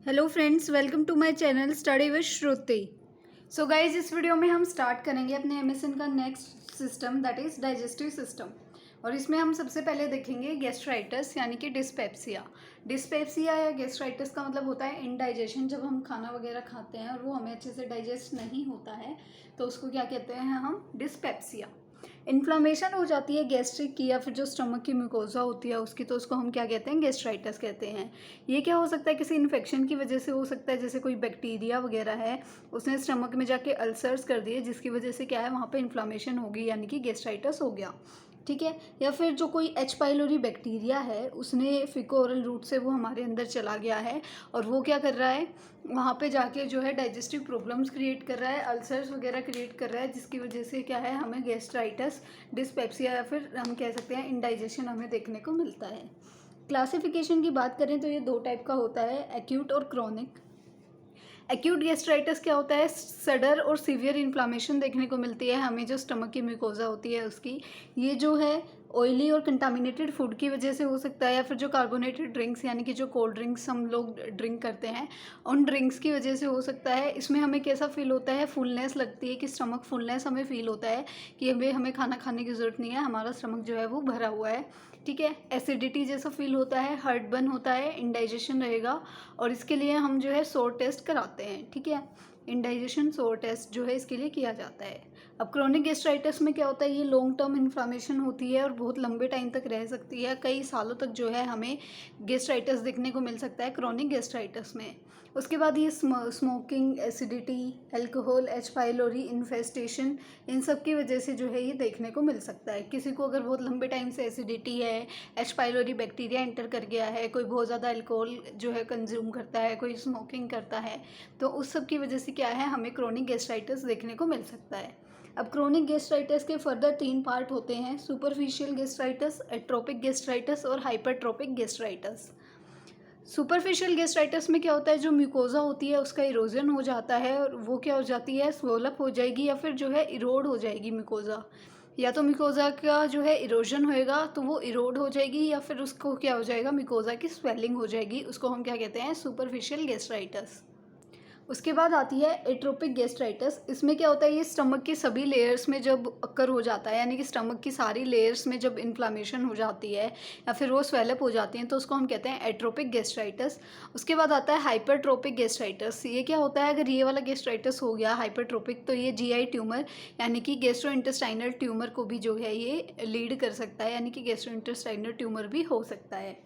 Hello friends, welcome to my channel study with Shruti. So guys, इस video में हम start करेंगे अपने एमएसएन का next system, that is digestive system. और इसमें हम सबसे पहले देखेंगे गैस्ट्राइटिस यानी कि डिस्पेप्सिया। डिस्पेप्सिया या गैस्ट्राइटिस का मतलब होता है इनडाइजेशन। जब हम खाना वगैरह खाते हैं और वो हमें अच्छे से डाइजेस्ट नहीं होता है तो उसको क्या कहते हैं हम, डिस्पेप्सिया। इन्फ्लामेशन हो जाती है गैस्ट्रिक की या फिर जो स्टमक की म्यूकोजा होती है उसकी, तो उसको हम क्या कहते हैं, गैस्ट्राइटिस कहते हैं। ये क्या हो सकता है, किसी इन्फेक्शन की वजह से हो सकता है, जैसे कोई बैक्टीरिया वगैरह है उसने स्टमक में जाके अल्सर्स कर दिए, जिसकी वजह से क्या है वहाँ पे इन्फ्लामेशन होगी यानी कि गैस्ट्राइटिस हो गया। ठीक है। या फिर जो कोई एच पाइलोरी बैक्टीरिया है उसने फिको ओरल रूट से वो हमारे अंदर चला गया है और वो क्या कर रहा है, वहाँ पे जाके जो है डाइजेस्टिव प्रॉब्लम्स क्रिएट कर रहा है, अल्सर्स वगैरह क्रिएट कर रहा है, जिसकी वजह से क्या है हमें गैस्ट्राइटिस, डिस्पेप्सिया या फिर हम कह सकते हैं इंडाइजेशन हमें देखने को मिलता है। क्लासिफिकेशन की बात करें तो ये दो टाइप का होता है, एक्यूट और क्रॉनिक। एक्यूट गैस्ट्राइटिस क्या होता है, सडर और सीवियर इन्फ्लामेशन देखने को मिलती है हमें जो स्टमक की म्यूकोजा होती है उसकी। ये जो है ऑयली और कंटामिनेटेड फूड की वजह से हो सकता है, या फिर जो कार्बोनेटेड ड्रिंक्स यानी कि जो कोल्ड ड्रिंक्स हम लोग ड्रिंक करते हैं उन ड्रिंक्स की वजह से हो सकता है। इसमें हमें कैसा फील होता है, फुलनेस लगती है कि स्टमक फुलनेस हमें फील होता है कि हमें खाना खाने की ज़रूरत नहीं है, हमारा स्टमक जो है वो भरा हुआ है। ठीक है। एसिडिटी जैसा फील होता है, हर्टबर्न होता है, इंडाइजेशन रहेगा। और इसके लिए हम जो है सोर टेस्ट कराते हैं। ठीक है। इंडाइजेशन सोर टेस्ट जो है इसके लिए किया जाता है। अब क्रोनिक गैस्ट्राइटिस में क्या होता है, ये लॉन्ग टर्म इन्फ्लामेशन होती है और बहुत लंबे टाइम तक रह सकती है, कई सालों तक जो है हमें गैस्ट्राइटिस देखने को मिल सकता है क्रोनिक गैस्ट्राइटिस में। उसके बाद ये smoking, acidity, alcohol, H pylori infestation, इन सब की वजह से जो है ये देखने को मिल सकता है। किसी को अगर बहुत लंबे टाइम से एसिडिटी है, एच पाइलोरी बैक्टीरिया एंटर कर गया है, कोई बहुत ज़्यादा अल्कोहल जो है कंज्यूम करता है, कोई स्मोकिंग करता है, तो उस सब की वजह से क्या है हमें क्रोनिक गैस्ट्राइटिस देखने को मिल सकता है। अब क्रोनिक गैस्ट्राइटिस के फर्दर 3 पार्ट होते हैं, सुपरफिशियल गैस्ट्राइटिस, एट्रोपिक गैस्ट्राइटिस और हाइपरट्रोपिक गैस्ट्राइटिस। सुपरफिशियल गैस्ट्राइटिस में क्या होता है, जो म्यूकोजा होती है उसका इरोजन हो जाता है और वो क्या हो जाती है, स्वोलअप हो जाएगी या फिर जो है इरोड हो जाएगी म्यूकोजा। या तो म्यूकोजा का जो है इरोजन होएगा तो वो इरोड हो जाएगी, या फिर उसको क्या हो जाएगा, म्यूकोजा की स्वेलिंग हो जाएगी, उसको हम क्या कहते हैं, सुपरफिशियल गैस्ट्राइटिस। उसके बाद आती है एट्रोपिक गैस्ट्राइटिस। इसमें क्या होता है, ये स्टमक के सभी लेयर्स में जब अक्कर हो जाता है, यानी कि स्टमक की सारी लेयर्स में जब इन्फ्लामेशन हो जाती है या फिर वो स्वेलअप हो जाती हैं तो उसको हम कहते हैं एट्रोपिक गैस्ट्राइटिस। उसके बाद आता है हाइपरट्रोपिक गैस्ट्राइटिस। ये क्या होता है, अगर ये वाला गैस्ट्राइटिस हो गया हाइपरट्रोपिक तो ये जीआई ट्यूमर यानी कि गैस्ट्रोइंटेस्टाइनल ट्यूमर को भी जो है ये लीड कर सकता है, यानी कि गैस्ट्रोइंटेस्टाइनल ट्यूमर भी हो सकता है।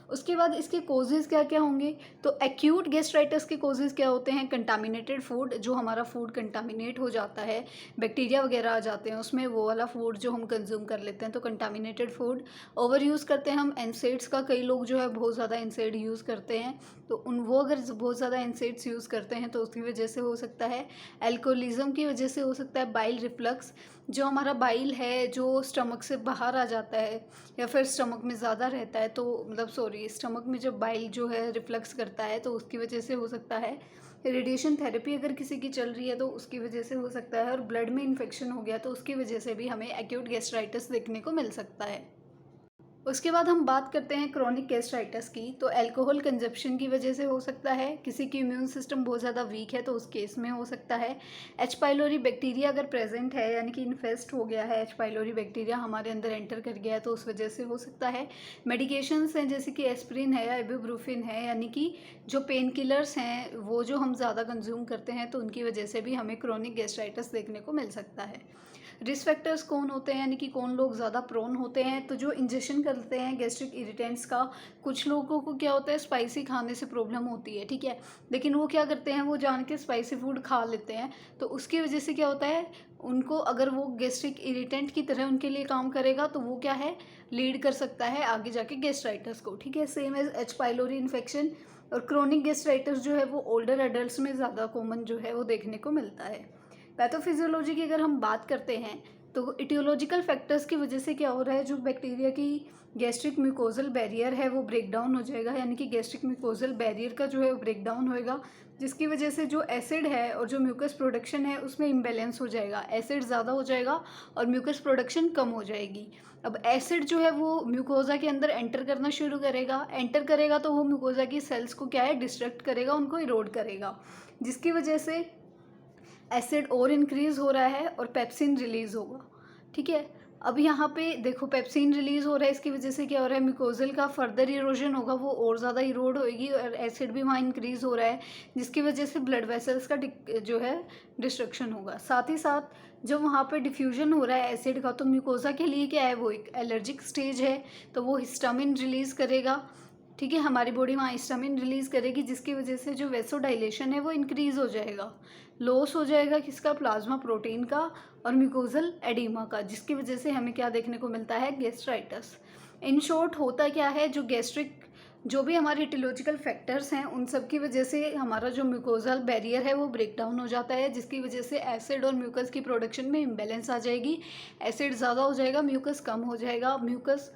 उसके बाद इसके कोजेज़ क्या क्या होंगे, तो एक्यूट गैस्ट्राइटिस के कोजेज़ क्या होते हैं, कंटामिनेटेड फूड, जो हमारा फूड कंटामिनेट हो जाता है, बैक्टीरिया वगैरह आ जाते हैं उसमें, वो वाला फूड जो हम कंज्यूम कर लेते हैं तो कंटामिनेटेड फूड। ओवर यूज़ करते हैं हम एनसेड्स का, कई लोग जो है बहुत ज़्यादा एनसेड यूज़ करते हैं तो वो अगर बहुत ज़्यादा एनसेड्स यूज़ करते हैं तो उसकी वजह से हो सकता है। एल्कोहलिज्म की वजह से हो सकता है। बाइल रिफ्लक्स, जो हमारा बाइल है जो स्टमक से बाहर आ जाता है या फिर स्टमक में ज़्यादा रहता है, तो मतलब सॉरी, स्टमक में जब बाइल जो है रिफ्लक्स करता है तो उसकी वजह से हो सकता है। रेडिएशन थेरेपी अगर किसी की चल रही है तो उसकी वजह से हो सकता है। और ब्लड में इन्फेक्शन हो गया तो उसकी वजह से भी हमें एक्यूट गैस्ट्राइटिस देखने को मिल सकता है। उसके बाद हम बात करते हैं क्रोनिक गैस्ट्राइटिस की, तो अल्कोहल कंजप्शन की वजह से हो सकता है। किसी की इम्यून सिस्टम बहुत ज़्यादा वीक है तो उस केस में हो सकता है। एच पाइलोरी बैक्टीरिया अगर प्रेजेंट है यानी कि इन्फेस्ट हो गया है, एच पाइलोरी बैक्टीरिया हमारे अंदर एंटर कर गया है तो उस वजह से हो सकता है। मेडिकेशंस हैं जैसे कि एस्प्रिन है या इबुप्रोफेन है, यानी कि जो पेन किलर्स हैं वो जो हम ज़्यादा कंज्यूम करते हैं तो उनकी वजह से भी हमें क्रोनिक गैस्ट्राइटिस देखने को मिल सकता है। रिस्क फैक्टर्स कौन होते हैं, यानी कि कौन लोग ज़्यादा प्रोन होते हैं, तो जो इंजेक्शन करते हैं गैस्ट्रिक इरिटेंट्स का, कुछ लोगों को क्या होता है स्पाइसी खाने से प्रॉब्लम होती है। ठीक है। लेकिन वो क्या करते हैं, वो जान के स्पाइसी फूड खा लेते हैं तो उसकी वजह से क्या होता है, उनको अगर वो गैस्ट्रिक इरिटेंट की तरह उनके लिए काम करेगा तो वो क्या है, लीड कर सकता है आगे जाके गैस्ट्राइटिस को। ठीक है। Same as H pylori infection. और क्रोनिक गैस्ट्राइटिस जो है वो ओल्डर एडल्ट्स में ज़्यादा कॉमन जो है वो देखने को मिलता है। पैथोफिजियोलॉजी की अगर हम बात करते हैं तो इटियोलॉजिकल फैक्टर्स की वजह से क्या हो रहा है, जो बैक्टीरिया की गैस्ट्रिक म्यूकोजल बैरियर है वो ब्रेक डाउन हो जाएगा, यानी कि गैस्ट्रिक म्यूकोजल बैरियर का जो है वो ब्रेक डाउन होएगा, जिसकी वजह से जो एसिड है और जो म्यूकस प्रोडक्शन है उसमें इम्बैलेंस हो जाएगा, एसिड ज़्यादा हो जाएगा और म्यूकस प्रोडक्शन कम हो जाएगी। अब एसिड जो है वो म्यूकोजा के अंदर एंटर करना शुरू करेगा तो वो म्यूकोजा की सेल्स को क्या है, डिस्ट्रक्ट करेगा, उनको इरोड करेगा, जिसकी वजह से एसिड और इंक्रीज़ हो रहा है और पेप्सिन रिलीज़ होगा। ठीक है, अब यहाँ पे देखो पेप्सिन रिलीज़ हो रहा है, इसकी वजह से क्या हो रहा है, म्यूकोजल का फर्दर इरोजन होगा, वो और ज़्यादा इरोड होएगी और एसिड भी वहाँ इंक्रीज़ हो रहा है, जिसकी वजह से ब्लड वेसल्स का जो है डिस्ट्रक्शन होगा। साथ ही साथ जब वहाँ पे डिफ्यूजन हो रहा है एसिड का, तो म्यूकोजा के लिए क्या है, वो एक एलर्जिक स्टेज है, तो वो हिस्टामिन रिलीज़ करेगा। ठीक है, हमारी बॉडी वहाँ हिस्टामिन रिलीज़ करेगी, जिसकी वजह से जो वेसोडाइलेशन है वो इंक्रीज़ हो जाएगा, लॉस हो जाएगा किसका, प्लाज्मा प्रोटीन का और म्यूकोजल एडिमा का, जिसकी वजह से हमें क्या देखने को मिलता है, गैस्ट्राइटिस। इन शॉर्ट होता क्या है, जो गैस्ट्रिक जो भी हमारे इटियोलॉजिकल फैक्टर्स हैं उन सब की वजह से हमारा जो म्यूकोजल बैरियर है वो ब्रेक डाउन हो जाता है, जिसकी वजह से एसिड और म्यूकस की प्रोडक्शन में इम्बैलेंस आ जाएगी, एसिड ज़्यादा हो जाएगा, म्यूकस कम हो जाएगा। म्यूकस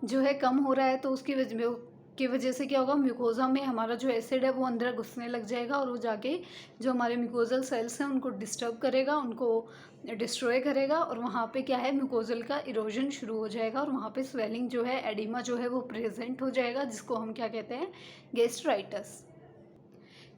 जो है कम हो रहा है तो उसकी वजह से क्या होगा, म्यूकोजा में हमारा जो एसिड है वो अंदर घुसने लग जाएगा और वो जाके जो हमारे म्यूकोजल सेल्स हैं उनको डिस्टर्ब करेगा, उनको डिस्ट्रॉय करेगा और वहाँ पे क्या है, म्यूकोजल का इरोजन शुरू हो जाएगा और वहाँ पे स्वेलिंग जो है, एडिमा जो है वो प्रेजेंट हो जाएगा, जिसको हम क्या कहते हैं, गैस्ट्राइटिस।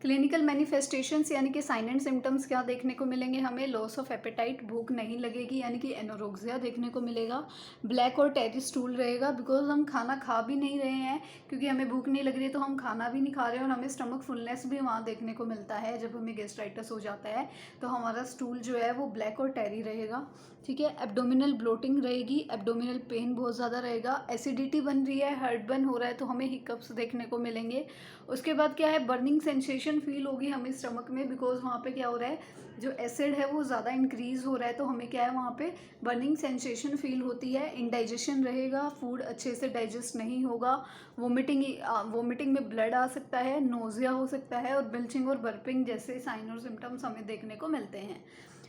क्लिनिकल मैनिफेस्टेशंस यानी कि साइन एंड सिम्टम्स क्या देखने को मिलेंगे हमें, लॉस ऑफ एपेटाइट, भूख नहीं लगेगी यानी कि एनोरेक्सिया देखने को मिलेगा, ब्लैक और टेरी स्टूल रहेगा, बिकॉज हम खाना खा भी नहीं रहे हैं, क्योंकि हमें भूख नहीं लग रही तो हम खाना भी नहीं खा रहे हैं और हमें स्टमक फुलनेस भी वहाँ देखने को मिलता है। जब हमें गैस्ट्राइटिस हो जाता है तो हमारा स्टूल जो है वो ब्लैक और टेरी रहेगा। ठीक है, एब्डोमिनल ब्लोटिंग रहेगी, एब्डोमिनल पेन बहुत ज़्यादा रहेगा, एसिडिटी बन रही है, हार्ट बर्न हो रहा है तो हमें हिकअप्स देखने को मिलेंगे। उसके बाद क्या है, बर्निंग सेंसेशन फील होगी हमें स्टमक में, बिकॉज वहाँ पे क्या हो रहा है, जो एसिड है वो ज़्यादा इंक्रीज़ हो रहा है, तो हमें क्या है, वहाँ पे बर्निंग सेंसेशन फील होती है, इंडाइजेशन रहेगा, फूड अच्छे से डाइजेस्ट नहीं होगा, वोमिटिंग में ब्लड आ सकता है, नोजिया हो सकता है और बिल्चिंग और बर्पिंग जैसे साइन और सिम्टम्स हमें देखने को मिलते हैं।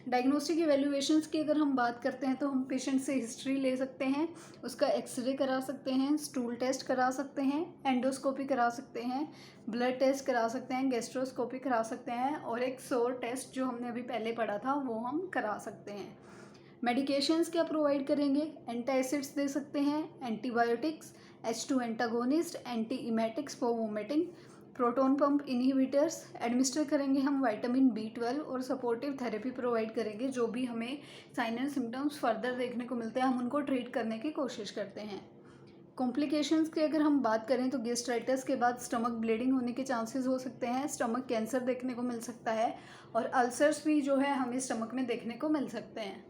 डायग्नोस्टिक इवैल्यूएशंस की अगर हम बात करते हैं तो हम पेशेंट से हिस्ट्री ले सकते हैं, उसका एक्सरे करा सकते हैं, स्टूल टेस्ट करा सकते हैं, एंडोस्कोपी करा सकते हैं, ब्लड टेस्ट करा सकते हैं, गैस्ट्रोस्कोपी करा सकते हैं और एक सोर टेस्ट जो हमने अभी पहले पढ़ा था वो हम करा सकते हैं। मेडिकेशंस क्या प्रोवाइड करेंगे, एंटासिड्स दे सकते हैं, antibiotics, H2 antagonist, anti emetics for vomiting, proton pump inhibitors administer करेंगे हम, विटामिन B12 और सपोर्टिव थेरेपी प्रोवाइड करेंगे। जो भी हमें साइन एंड सिम्टम्स फर्दर देखने को मिलते हैं हम उनको ट्रीट करने की कोशिश करते हैं। कॉम्प्लिकेशंस की अगर हम बात करें तो गैस्ट्राइटिस के बाद स्टमक ब्लीडिंग होने के चांसेस हो सकते हैं, स्टमक कैंसर देखने को मिल सकता है और अल्सर्स भी जो है हमें स्टमक में देखने को मिल सकते हैं।